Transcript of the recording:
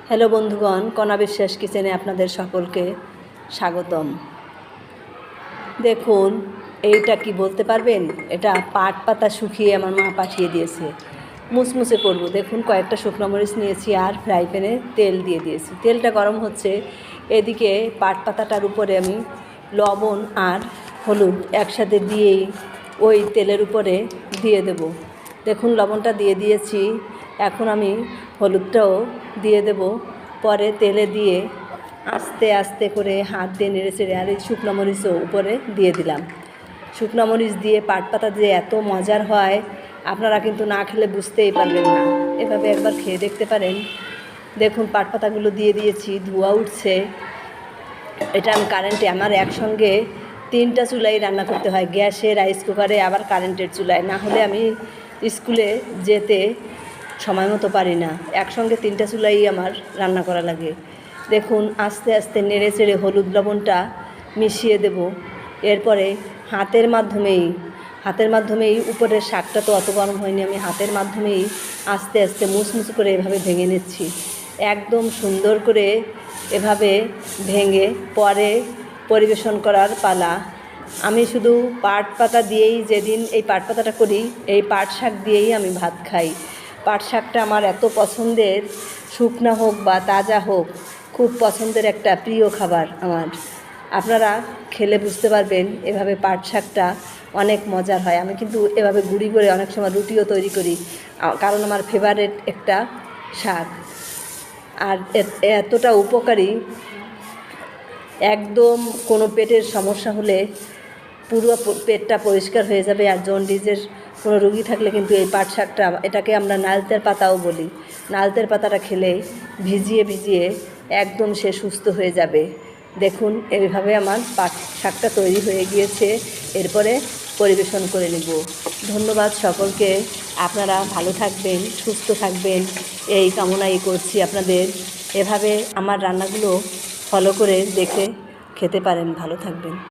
Hello বন্ধুগণ, কণা বিশ্বাস কিচেনে আপনাদের সকলকে স্বাগতম। দেখুন, এইটা কি বলতে পারবেন? এটা পাট পাতা শুকিয়ে আমার মা পাঠিয়ে দিয়েছে, মুসমুসে করব। দেখুন, কয়েকটা শুকনো মরিচ নিয়েছি আর ফ্রাই প্যানে তেল দিয়ে দিয়েছি। তেলটা গরম হচ্ছে, এদিকে পাট পাতাটার উপরে আমি লবণ আর হলুদ একসাথে দিয়েই ওই তেলের উপরে দিয়ে দেব। দেখুন, লবণটা দিয়ে দিয়েছি, এখন আমি হলুদটাও দিয়ে দেব। পরে তেলে দিয়ে আস্তে আস্তে করে হাত দিয়ে নেড়ে চেড়ে আর এই শুকনো মরিচও উপরে দিয়ে দিলাম। শুকনো মরিচ দিয়ে পাট পাতা দিয়ে এত মজার হয়, আপনারা কিন্তু না খেলে বুঝতেই পারবেন না। এভাবে একবার খেয়ে দেখতে পারেন। দেখুন, পাট পাতাগুলো দিয়ে দিয়েছি, ধোঁয়া উঠছে। এটা আমি কারেন্টে, আমার একসঙ্গে 3টা চুলাই রান্না করতে হয়, গ্যাসে, রাইস কুকারে, আবার কারেন্টের চুলায়। না হলে আমি স্কুলে যেতে সময় মতো পারি না। একসঙ্গে 3টা চুলাই আমার রান্না করা লাগে। দেখুন, আস্তে আস্তে নেড়ে চেড়ে হলুদ লবণটা মিশিয়ে দেব। এরপরে হাতের মাধ্যমেই উপরের শাকটা তো অত গরম হয়নি, আমি হাতের মাধ্যমেই আস্তে আস্তে মুচমুচ করে এভাবে ভেঙে নিচ্ছি। একদম সুন্দর করে এভাবে ভেঙে পরে পরিবেশন করার পালা। আমি শুধু পাট পাতা দিয়েই, যেদিন এই পাট পাতাটা করি, এই পাট শাক দিয়েই আমি ভাত খাই। পাট শাকটা আমার এত পছন্দের, শুকনা হোক বা তাজা হোক, খুব পছন্দের একটা প্রিয় খাবার আমার। আপনারা খেলে বুঝতে পারবেন এভাবে পাট শাকটা অনেক মজার হয়। আমি কিন্তু এভাবে গুঁড়ি করে অনেক সময় রুটিও তৈরি করি, কারণ আমার ফেভারিট একটা শাক। আর এতটা উপকারী, একদম কোনো পেটের সমস্যা হলে পুরো পেটটা পরিষ্কার হয়ে যাবে। আর জন্ডিসের কোনো রোগী থাকলে কিন্তু এই পাট শাকটা, এটাকে আমরা নালতের পাতাও বলি, নালতের পাতাটা খেলে ভিজিয়ে একদম সে সুস্থ হয়ে যাবে। দেখুন, এইভাবে আমার পাট শাকটা তৈরি হয়ে গিয়েছে। এরপরে পরিবেশন করে নেব। ধন্যবাদ সকলকে। আপনারা ভালো থাকবেন, সুস্থ থাকবেন, এই কামনাই করছি আপনাদের। এভাবে আমার রান্নাগুলো ফলো করে দেখে খেতে পারেন। ভালো থাকবেন।